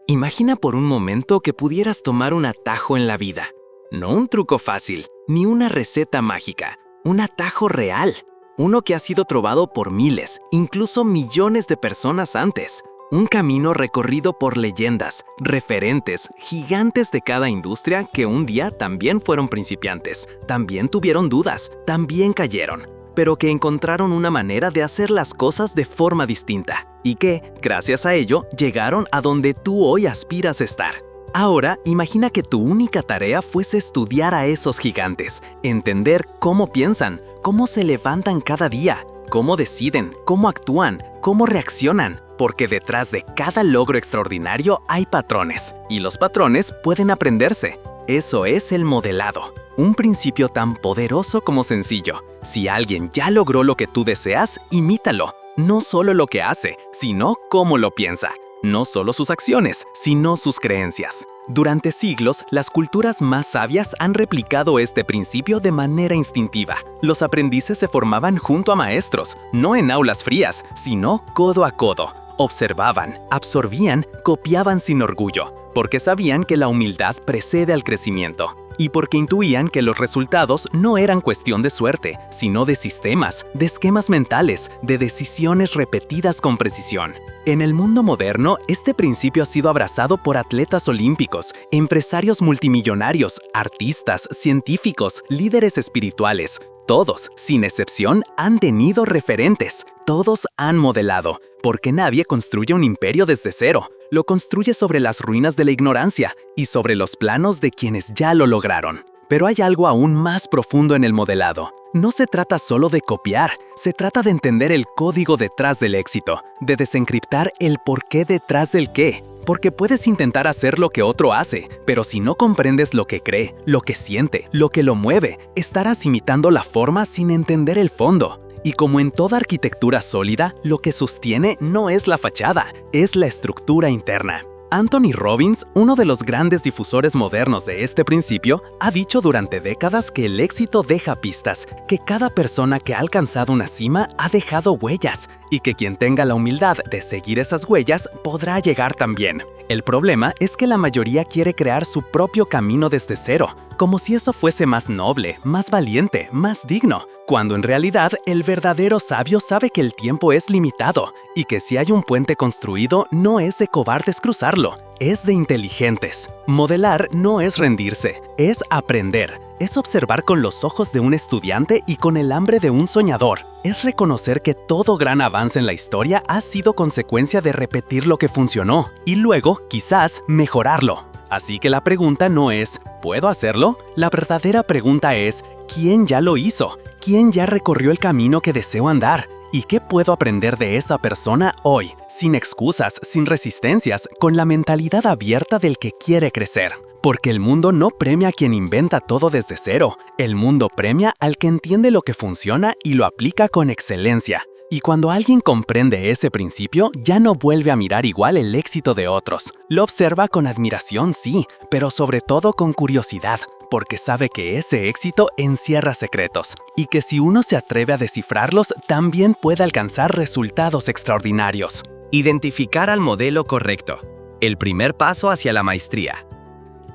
Imagina por un momento que pudieras tomar un atajo en la vida. No un truco fácil, ni una receta mágica. Un atajo real. Uno que ha sido trovado por miles, incluso millones de personas antes. Un camino recorrido por leyendas, referentes, gigantes de cada industria que un día también fueron principiantes, también tuvieron dudas, también cayeron, pero que encontraron una manera de hacer las cosas de forma distinta y que, gracias a ello, llegaron a donde tú hoy aspiras a estar. Ahora, imagina que tu única tarea fuese estudiar a esos gigantes, entender cómo piensan, cómo se levantan cada día, cómo deciden, cómo actúan, cómo reaccionan, porque detrás de cada logro extraordinario hay patrones, y los patrones pueden aprenderse. Eso es el modelado, un principio tan poderoso como sencillo. Si alguien ya logró lo que tú deseas, imítalo. No solo lo que hace, sino cómo lo piensa. No solo sus acciones, sino sus creencias. Durante siglos, las culturas más sabias han replicado este principio de manera instintiva. Los aprendices se formaban junto a maestros, no en aulas frías, sino codo a codo. Observaban, absorbían, copiaban sin orgullo, porque sabían que la humildad precede al crecimiento. Y porque intuían que los resultados no eran cuestión de suerte, sino de sistemas, de esquemas mentales, de decisiones repetidas con precisión. En el mundo moderno, este principio ha sido abrazado por atletas olímpicos, empresarios multimillonarios, artistas, científicos, líderes espirituales. Todos, sin excepción, han tenido referentes. Todos han modelado, porque nadie construye un imperio desde cero. Lo construye sobre las ruinas de la ignorancia y sobre los planos de quienes ya lo lograron. Pero hay algo aún más profundo en el modelado. No se trata solo de copiar, se trata de entender el código detrás del éxito, de desencriptar el porqué detrás del qué. Porque puedes intentar hacer lo que otro hace, pero si no comprendes lo que cree, lo que siente, lo que lo mueve, estarás imitando la forma sin entender el fondo. Y como en toda arquitectura sólida, lo que sostiene no es la fachada, es la estructura interna. Anthony Robbins, uno de los grandes difusores modernos de este principio, ha dicho durante décadas que el éxito deja pistas, que cada persona que ha alcanzado una cima ha dejado huellas, y que quien tenga la humildad de seguir esas huellas podrá llegar también. El problema es que la mayoría quiere crear su propio camino desde cero, como si eso fuese más noble, más valiente, más digno, cuando en realidad el verdadero sabio sabe que el tiempo es limitado y que si hay un puente construido no es de cobardes cruzarlo, es de inteligentes. Modelar no es rendirse, es aprender. Es observar con los ojos de un estudiante y con el hambre de un soñador. Es reconocer que todo gran avance en la historia ha sido consecuencia de repetir lo que funcionó y luego, quizás, mejorarlo. Así que la pregunta no es ¿puedo hacerlo? La verdadera pregunta es ¿quién ya lo hizo? ¿Quién ya recorrió el camino que deseo andar? ¿Y qué puedo aprender de esa persona hoy? Sin excusas, sin resistencias, con la mentalidad abierta del que quiere crecer. Porque el mundo no premia a quien inventa todo desde cero. El mundo premia al que entiende lo que funciona y lo aplica con excelencia. Y cuando alguien comprende ese principio, ya no vuelve a mirar igual el éxito de otros. Lo observa con admiración, sí, pero sobre todo con curiosidad, porque sabe que ese éxito encierra secretos, y que si uno se atreve a descifrarlos, también puede alcanzar resultados extraordinarios. Identificar al modelo correcto. El primer paso hacia la maestría.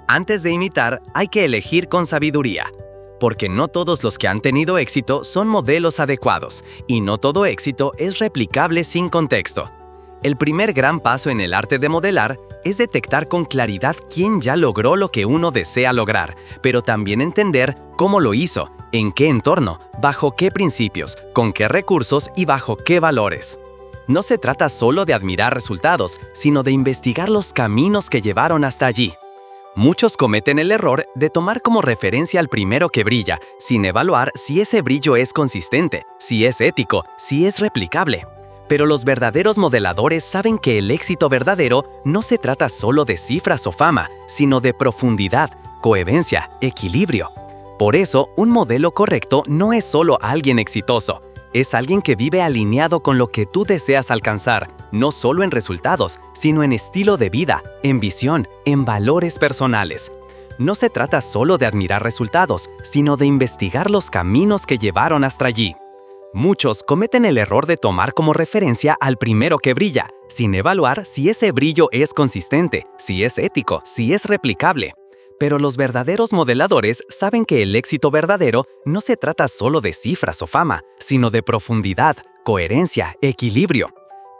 Antes de imitar, hay que elegir con sabiduría. Porque no todos los que han tenido éxito son modelos adecuados, y no todo éxito es replicable sin contexto. El primer gran paso en el arte de modelar es detectar con claridad quién ya logró lo que uno desea lograr, pero también entender cómo lo hizo, en qué entorno, bajo qué principios, con qué recursos y bajo qué valores. No se trata solo de admirar resultados, sino de investigar los caminos que llevaron hasta allí. Muchos cometen el error de tomar como referencia al primero que brilla, sin evaluar si ese brillo es consistente, si es ético, si es replicable. Pero los verdaderos modeladores saben que el éxito verdadero no se trata solo de cifras o fama, sino de profundidad, coherencia, equilibrio. Por eso, un modelo correcto no es solo alguien exitoso, es alguien que vive alineado con lo que tú deseas alcanzar, no solo en resultados, sino en estilo de vida, en visión, en valores personales. No se trata solo de admirar resultados, sino de investigar los caminos que llevaron hasta allí. Muchos cometen el error de tomar como referencia al primero que brilla, sin evaluar si ese brillo es consistente, si es ético, si es replicable. Pero los verdaderos modeladores saben que el éxito verdadero no se trata solo de cifras o fama, sino de profundidad, coherencia, equilibrio.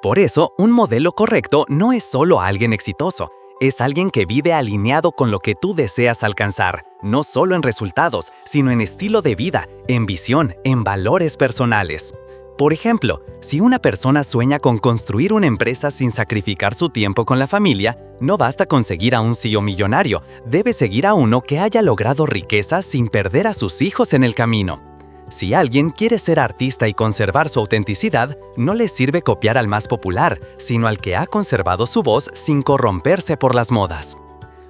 Por eso, un modelo correcto no es solo alguien exitoso, es alguien que vive alineado con lo que tú deseas alcanzar, no solo en resultados, sino en estilo de vida, en visión, en valores personales. Por ejemplo, si una persona sueña con construir una empresa sin sacrificar su tiempo con la familia, no basta con seguir a un CEO millonario, debe seguir a uno que haya logrado riqueza sin perder a sus hijos en el camino. Si alguien quiere ser artista y conservar su autenticidad, no le sirve copiar al más popular, sino al que ha conservado su voz sin corromperse por las modas.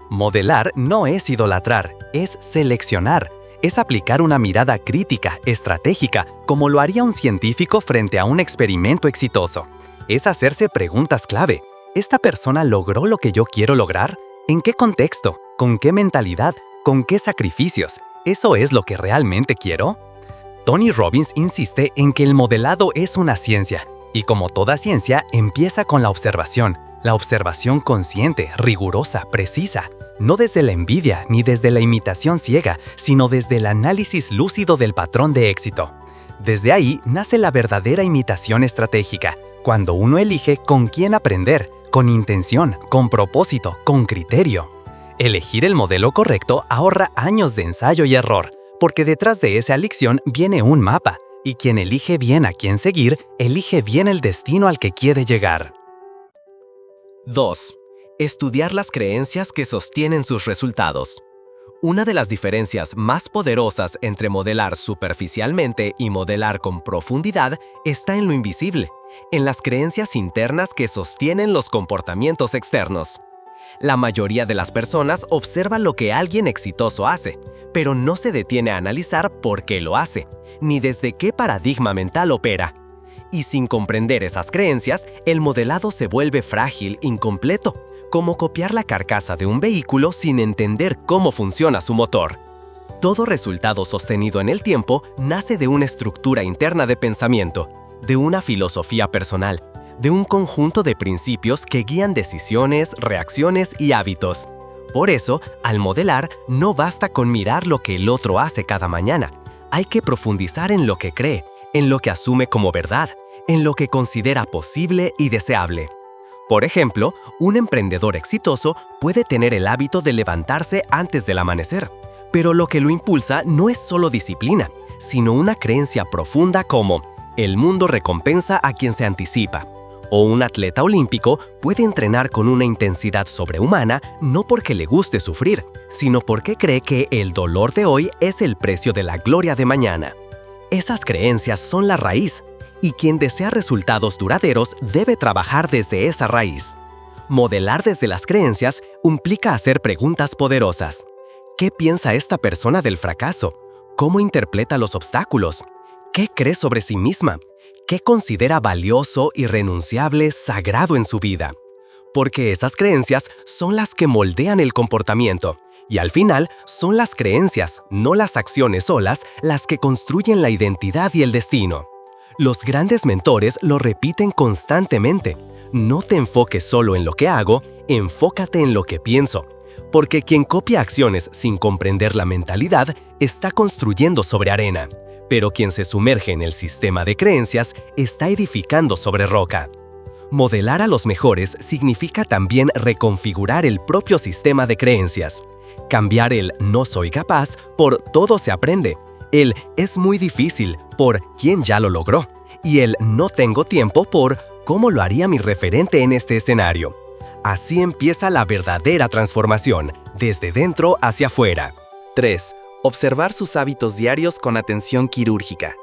Modelar no es idolatrar, es seleccionar. Es aplicar una mirada crítica, estratégica, como lo haría un científico frente a un experimento exitoso. Es hacerse preguntas clave. ¿Esta persona logró lo que yo quiero lograr? ¿En qué contexto? ¿Con qué mentalidad? ¿Con qué sacrificios? ¿Eso es lo que realmente quiero? Tony Robbins insiste en que el modelado es una ciencia, y como toda ciencia, empieza con la observación consciente, rigurosa, precisa, no desde la envidia ni desde la imitación ciega, sino desde el análisis lúcido del patrón de éxito. Desde ahí nace la verdadera imitación estratégica, cuando uno elige con quién aprender, con intención, con propósito, con criterio. Elegir el modelo correcto ahorra años de ensayo y error, porque detrás de esa elección viene un mapa, y quien elige bien a quién seguir, elige bien el destino al que quiere llegar. 2. Estudiar las creencias que sostienen sus resultados. Una de las diferencias más poderosas entre modelar superficialmente y modelar con profundidad está en lo invisible, en las creencias internas que sostienen los comportamientos externos. La mayoría de las personas observa lo que alguien exitoso hace, pero no se detiene a analizar por qué lo hace, ni desde qué paradigma mental opera. Y sin comprender esas creencias, el modelado se vuelve frágil, incompleto, como copiar la carcasa de un vehículo sin entender cómo funciona su motor. Todo resultado sostenido en el tiempo nace de una estructura interna de pensamiento, de una filosofía personal, de un conjunto de principios que guían decisiones, reacciones y hábitos. Por eso, al modelar, no basta con mirar lo que el otro hace cada mañana. Hay que profundizar en lo que cree, en lo que asume como verdad, en lo que considera posible y deseable. Por ejemplo, un emprendedor exitoso puede tener el hábito de levantarse antes del amanecer, pero lo que lo impulsa no es solo disciplina, sino una creencia profunda como el mundo recompensa a quien se anticipa. O un atleta olímpico puede entrenar con una intensidad sobrehumana no porque le guste sufrir, sino porque cree que el dolor de hoy es el precio de la gloria de mañana. Esas creencias son la raíz, y quien desea resultados duraderos debe trabajar desde esa raíz. Modelar desde las creencias implica hacer preguntas poderosas. ¿Qué piensa esta persona del fracaso? ¿Cómo interpreta los obstáculos? ¿Qué cree sobre sí misma? ¿Qué considera valioso, irrenunciable, sagrado en su vida? Porque esas creencias son las que moldean el comportamiento, y al final son las creencias, no las acciones solas, las que construyen la identidad y el destino. Los grandes mentores lo repiten constantemente. No te enfoques solo en lo que hago, enfócate en lo que pienso. Porque quien copia acciones sin comprender la mentalidad está construyendo sobre arena. Pero quien se sumerge en el sistema de creencias está edificando sobre roca. Modelar a los mejores significa también reconfigurar el propio sistema de creencias. Cambiar el no soy capaz por todo se aprende, el es muy difícil por quién ya lo logró y el no tengo tiempo por cómo lo haría mi referente en este escenario. Así empieza la verdadera transformación, desde dentro hacia afuera. 3. Observar sus hábitos diarios con atención quirúrgica.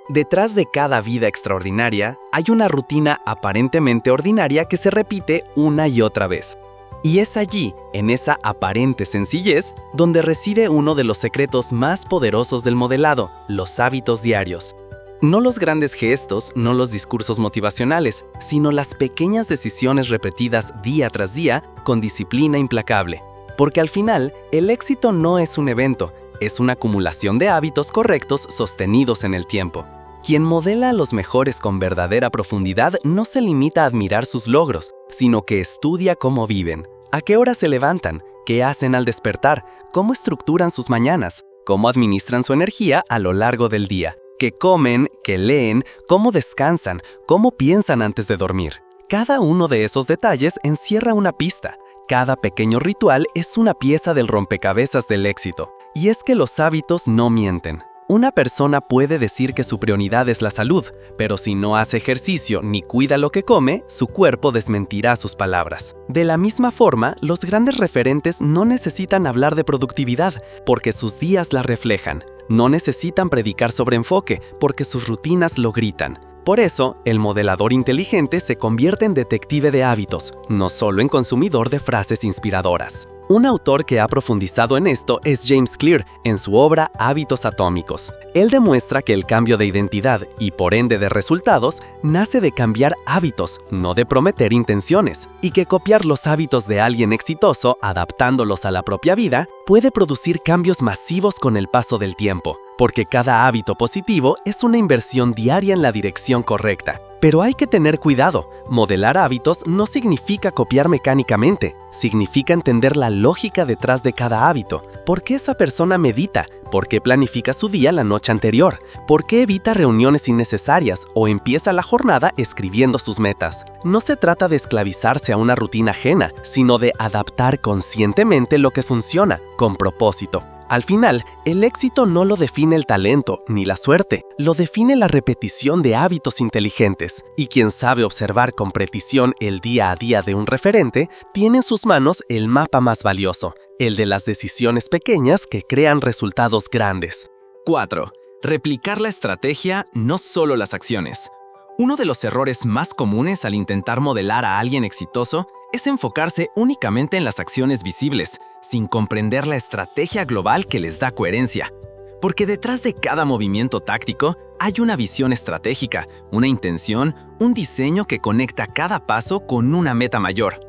Detrás de cada vida extraordinaria hay una rutina aparentemente ordinaria que se repite una y otra vez. Y es allí, en esa aparente sencillez, donde reside uno de los secretos más poderosos del modelado, los hábitos diarios. No los grandes gestos, no los discursos motivacionales, sino las pequeñas decisiones repetidas día tras día con disciplina implacable. Porque al final, el éxito no es un evento, es una acumulación de hábitos correctos sostenidos en el tiempo. Quien modela a los mejores con verdadera profundidad no se limita a admirar sus logros, sino que estudia cómo viven, a qué hora se levantan, qué hacen al despertar, cómo estructuran sus mañanas, cómo administran su energía a lo largo del día, qué comen, qué leen, cómo descansan, cómo piensan antes de dormir. Cada uno de esos detalles encierra una pista. Cada pequeño ritual es una pieza del rompecabezas del éxito. Y es que los hábitos no mienten. Una persona puede decir que su prioridad es la salud, pero si no hace ejercicio ni cuida lo que come, su cuerpo desmentirá sus palabras. De la misma forma, los grandes referentes no necesitan hablar de productividad, porque sus días la reflejan. No necesitan predicar sobre enfoque, porque sus rutinas lo gritan. Por eso, el modelador inteligente se convierte en detective de hábitos, no solo en consumidor de frases inspiradoras. Un autor que ha profundizado en esto es James Clear, en su obra Hábitos Atómicos. Él demuestra que el cambio de identidad, y por ende de resultados, nace de cambiar hábitos, no de prometer intenciones, y que copiar los hábitos de alguien exitoso, adaptándolos a la propia vida, puede producir cambios masivos con el paso del tiempo, porque cada hábito positivo es una inversión diaria en la dirección correcta. Pero hay que tener cuidado. Modelar hábitos no significa copiar mecánicamente. Significa entender la lógica detrás de cada hábito. ¿Por qué esa persona medita? ¿Por qué planifica su día la noche anterior? ¿Por qué evita reuniones innecesarias o empieza la jornada escribiendo sus metas? No se trata de esclavizarse a una rutina ajena, sino de adaptar conscientemente lo que funciona, con propósito. Al final, el éxito no lo define el talento ni la suerte, lo define la repetición de hábitos inteligentes. Y quien sabe observar con precisión el día a día de un referente, tiene en sus manos el mapa más valioso, el de las decisiones pequeñas que crean resultados grandes. 4. Replicar la estrategia, no solo las acciones. Uno de los errores más comunes al intentar modelar a alguien exitoso es enfocarse únicamente en las acciones visibles, sin comprender la estrategia global que les da coherencia. Porque detrás de cada movimiento táctico hay una visión estratégica, una intención, un diseño que conecta cada paso con una meta mayor.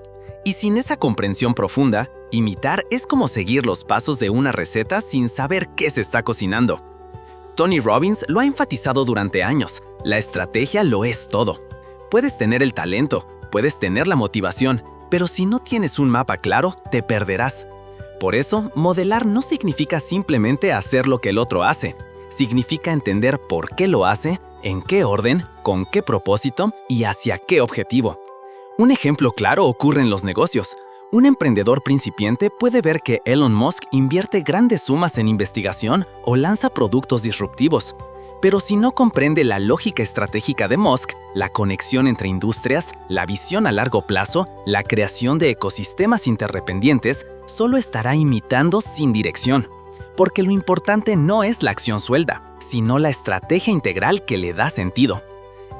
Y sin esa comprensión profunda, imitar es como seguir los pasos de una receta sin saber qué se está cocinando. Tony Robbins lo ha enfatizado durante años: la estrategia lo es todo. Puedes tener el talento, puedes tener la motivación, pero si no tienes un mapa claro, te perderás. Por eso, modelar no significa simplemente hacer lo que el otro hace. Significa entender por qué lo hace, en qué orden, con qué propósito y hacia qué objetivo. Un ejemplo claro ocurre en los negocios. Un emprendedor principiante puede ver que Elon Musk invierte grandes sumas en investigación o lanza productos disruptivos. Pero si no comprende la lógica estratégica de Musk, la conexión entre industrias, la visión a largo plazo, la creación de ecosistemas interdependientes, solo estará imitando sin dirección. Porque lo importante no es la acción suelta, sino la estrategia integral que le da sentido.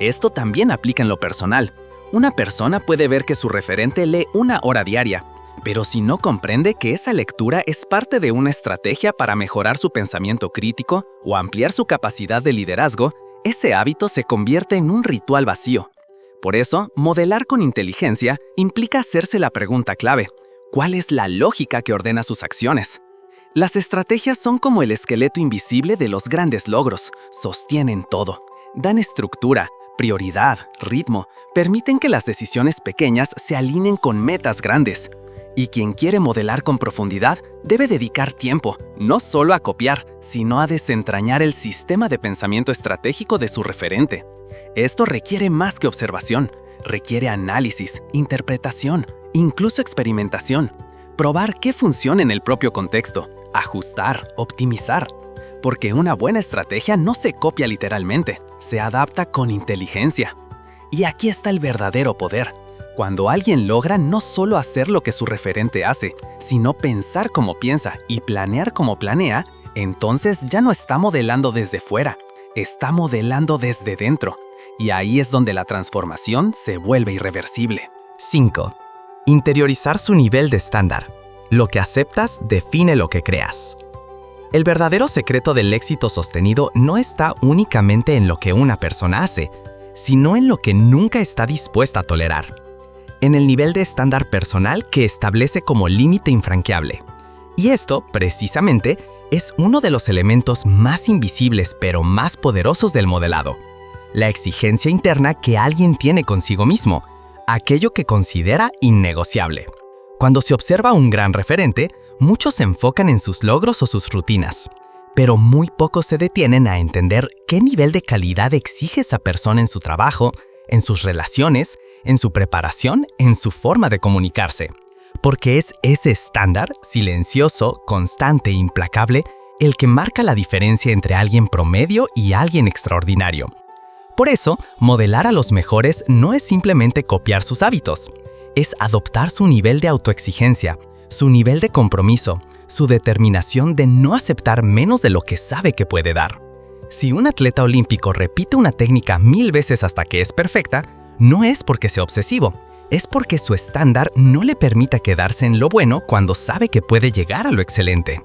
Esto también aplica en lo personal. Una persona puede ver que su referente lee 1 hora diaria, pero si no comprende que esa lectura es parte de una estrategia para mejorar su pensamiento crítico o ampliar su capacidad de liderazgo, ese hábito se convierte en un ritual vacío. Por eso, modelar con inteligencia implica hacerse la pregunta clave: ¿cuál es la lógica que ordena sus acciones? Las estrategias son como el esqueleto invisible de los grandes logros, sostienen todo, dan estructura, prioridad, ritmo, permiten que las decisiones pequeñas se alineen con metas grandes. Y quien quiere modelar con profundidad debe dedicar tiempo, no solo a copiar, sino a desentrañar el sistema de pensamiento estratégico de su referente. Esto requiere más que observación, requiere análisis, interpretación, incluso experimentación. Probar qué funciona en el propio contexto, ajustar, optimizar. Porque una buena estrategia no se copia literalmente, se adapta con inteligencia. Y aquí está el verdadero poder. Cuando alguien logra no solo hacer lo que su referente hace, sino pensar como piensa y planear como planea, entonces ya no está modelando desde fuera, está modelando desde dentro. Y ahí es donde la transformación se vuelve irreversible. 5. Interiorizar su nivel de estándar. Lo que aceptas define lo que creas. El verdadero secreto del éxito sostenido no está únicamente en lo que una persona hace, sino en lo que nunca está dispuesta a tolerar. En el nivel de estándar personal que establece como límite infranqueable. Y esto, precisamente, es uno de los elementos más invisibles pero más poderosos del modelado. La exigencia interna que alguien tiene consigo mismo, aquello que considera innegociable. Cuando se observa a un gran referente, muchos se enfocan en sus logros o sus rutinas, pero muy pocos se detienen a entender qué nivel de calidad exige esa persona en su trabajo, en sus relaciones, en su preparación, en su forma de comunicarse. Porque es ese estándar, silencioso, constante e implacable, el que marca la diferencia entre alguien promedio y alguien extraordinario. Por eso, modelar a los mejores no es simplemente copiar sus hábitos, es adoptar su nivel de autoexigencia, su nivel de compromiso, su determinación de no aceptar menos de lo que sabe que puede dar. Si un atleta olímpico repite una técnica 1000 veces hasta que es perfecta, no es porque sea obsesivo, es porque su estándar no le permita quedarse en lo bueno cuando sabe que puede llegar a lo excelente.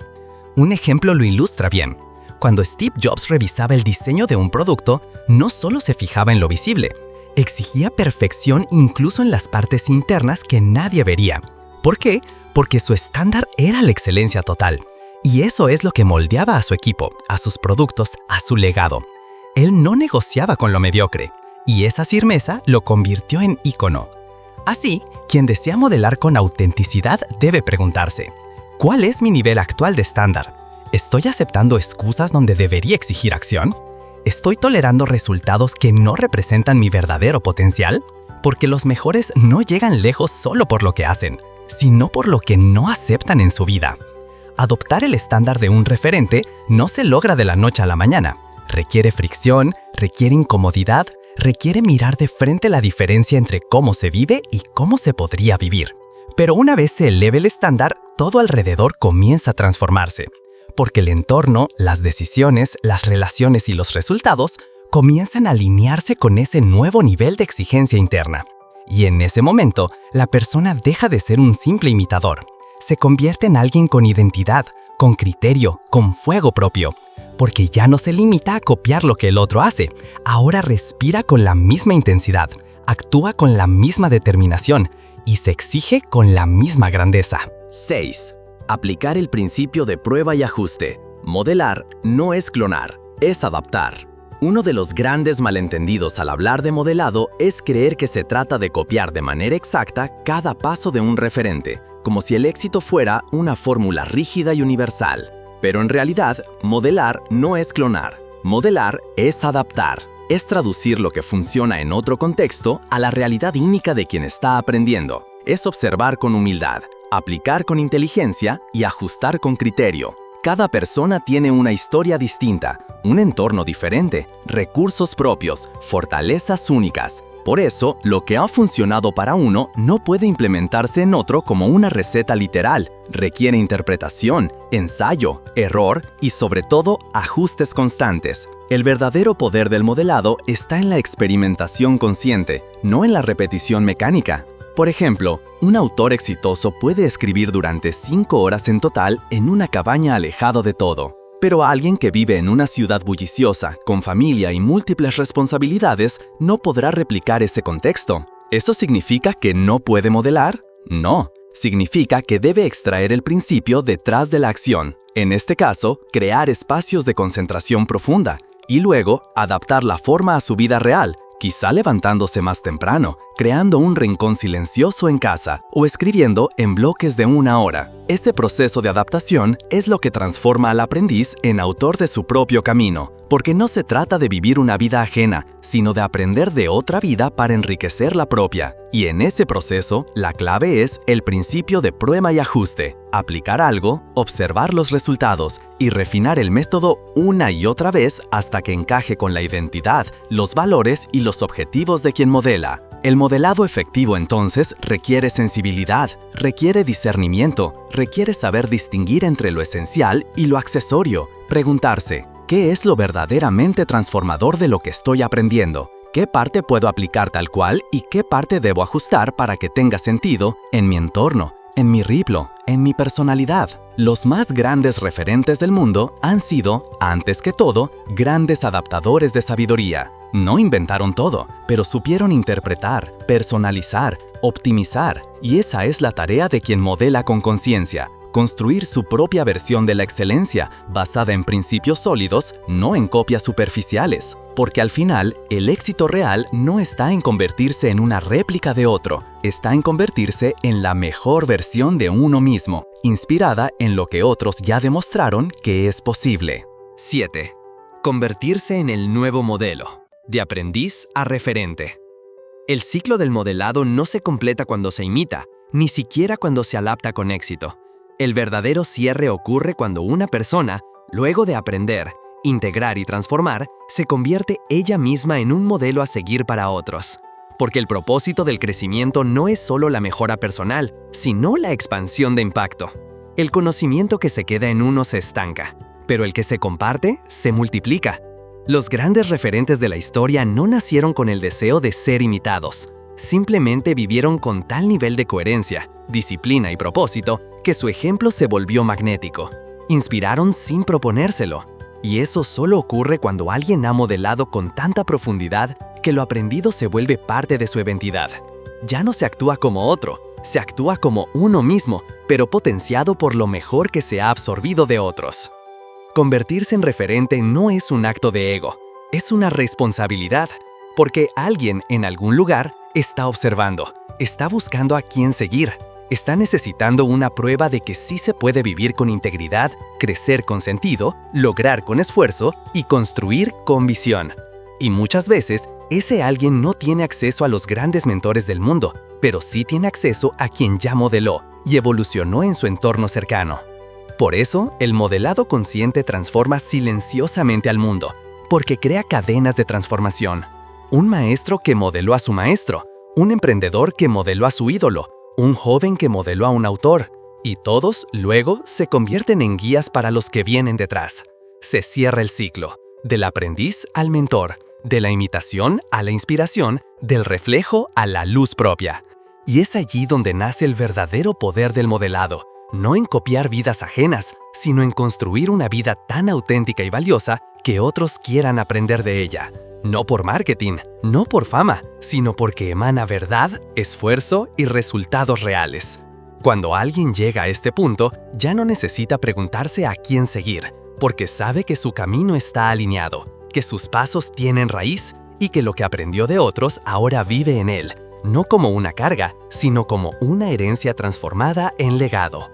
Un ejemplo lo ilustra bien. Cuando Steve Jobs revisaba el diseño de un producto, no solo se fijaba en lo visible, exigía perfección incluso en las partes internas que nadie vería. ¿Por qué? Porque su estándar era la excelencia total. Y eso es lo que moldeaba a su equipo, a sus productos, a su legado. Él no negociaba con lo mediocre, y esa firmeza lo convirtió en ícono. Así, quien desea modelar con autenticidad debe preguntarse, ¿cuál es mi nivel actual de estándar? ¿Estoy aceptando excusas donde debería exigir acción? ¿Estoy tolerando resultados que no representan mi verdadero potencial? Porque los mejores no llegan lejos solo por lo que hacen, sino por lo que no aceptan en su vida. Adoptar el estándar de un referente no se logra de la noche a la mañana. Requiere fricción, requiere incomodidad, requiere mirar de frente la diferencia entre cómo se vive y cómo se podría vivir. Pero una vez se eleve el estándar, todo alrededor comienza a transformarse. Porque el entorno, las decisiones, las relaciones y los resultados comienzan a alinearse con ese nuevo nivel de exigencia interna. Y en ese momento, la persona deja de ser un simple imitador. Se convierte en alguien con identidad, con criterio, con fuego propio. Porque ya no se limita a copiar lo que el otro hace. Ahora respira con la misma intensidad, actúa con la misma determinación y se exige con la misma grandeza. 6. Aplicar el principio de prueba y ajuste. Modelar no es clonar, es adaptar. Uno de los grandes malentendidos al hablar de modelado es creer que se trata de copiar de manera exacta cada paso de un referente, como si el éxito fuera una fórmula rígida y universal. Pero en realidad, modelar no es clonar. Modelar es adaptar. Es traducir lo que funciona en otro contexto a la realidad única de quien está aprendiendo. Es observar con humildad, aplicar con inteligencia y ajustar con criterio. Cada persona tiene una historia distinta, un entorno diferente, recursos propios, fortalezas únicas. Por eso, lo que ha funcionado para uno no puede implementarse en otro como una receta literal. Requiere interpretación, ensayo, error y sobre todo ajustes constantes. El verdadero poder del modelado está en la experimentación consciente, no en la repetición mecánica. Por ejemplo, un autor exitoso puede escribir durante 5 horas en total en una cabaña alejado de todo. Pero alguien que vive en una ciudad bulliciosa, con familia y múltiples responsabilidades, no podrá replicar ese contexto. ¿Eso significa que no puede modelar? No. Significa que debe extraer el principio detrás de la acción. En este caso, crear espacios de concentración profunda. Y luego, adaptar la forma a su vida real. Quizá levantándose más temprano, creando un rincón silencioso en casa o escribiendo en bloques de 1 hora. Ese proceso de adaptación es lo que transforma al aprendiz en autor de su propio camino, porque no se trata de vivir una vida ajena, sino de aprender de otra vida para enriquecer la propia. Y en ese proceso, la clave es el principio de prueba y ajuste. Aplicar algo, observar los resultados y refinar el método una y otra vez hasta que encaje con la identidad, los valores y los objetivos de quien modela. El modelado efectivo entonces requiere sensibilidad, requiere discernimiento, requiere saber distinguir entre lo esencial y lo accesorio, preguntarse, ¿qué es lo verdaderamente transformador de lo que estoy aprendiendo? ¿Qué parte puedo aplicar tal cual y qué parte debo ajustar para que tenga sentido en mi entorno, en mi ritmo, en mi personalidad? Los más grandes referentes del mundo han sido, antes que todo, grandes adaptadores de sabiduría. No inventaron todo, pero supieron interpretar, personalizar, optimizar, y esa es la tarea de quien modela con conciencia, construir su propia versión de la excelencia, basada en principios sólidos, no en copias superficiales. Porque al final, el éxito real no está en convertirse en una réplica de otro, está en convertirse en la mejor versión de uno mismo, inspirada en lo que otros ya demostraron que es posible. 7. Convertirse en el nuevo modelo, de aprendiz a referente. El ciclo del modelado no se completa cuando se imita, ni siquiera cuando se adapta con éxito. El verdadero cierre ocurre cuando una persona, luego de aprender, integrar y transformar, se convierte ella misma en un modelo a seguir para otros. Porque el propósito del crecimiento no es solo la mejora personal, sino la expansión de impacto. El conocimiento que se queda en uno se estanca, pero el que se comparte se multiplica. Los grandes referentes de la historia no nacieron con el deseo de ser imitados. Simplemente vivieron con tal nivel de coherencia, disciplina y propósito que su ejemplo se volvió magnético. Inspiraron sin proponérselo. Y eso solo ocurre cuando alguien ha modelado con tanta profundidad que lo aprendido se vuelve parte de su identidad. Ya no se actúa como otro, se actúa como uno mismo, pero potenciado por lo mejor que se ha absorbido de otros. Convertirse en referente no es un acto de ego, es una responsabilidad, porque alguien en algún lugar está observando, está buscando a quién seguir, está necesitando una prueba de que sí se puede vivir con integridad, crecer con sentido, lograr con esfuerzo y construir con visión. Y muchas veces, ese alguien no tiene acceso a los grandes mentores del mundo, pero sí tiene acceso a quien ya modeló y evolucionó en su entorno cercano. Por eso, el modelado consciente transforma silenciosamente al mundo, porque crea cadenas de transformación. Un maestro que modeló a su maestro, un emprendedor que modeló a su ídolo, un joven que modeló a un autor, y todos luego se convierten en guías para los que vienen detrás. Se cierra el ciclo, del aprendiz al mentor, de la imitación a la inspiración, del reflejo a la luz propia. Y es allí donde nace el verdadero poder del modelado, no en copiar vidas ajenas, sino en construir una vida tan auténtica y valiosa que otros quieran aprender de ella. No por marketing, no por fama, sino porque emana verdad, esfuerzo y resultados reales. Cuando alguien llega a este punto, ya no necesita preguntarse a quién seguir, porque sabe que su camino está alineado, que sus pasos tienen raíz y que lo que aprendió de otros ahora vive en él, no como una carga, sino como una herencia transformada en legado.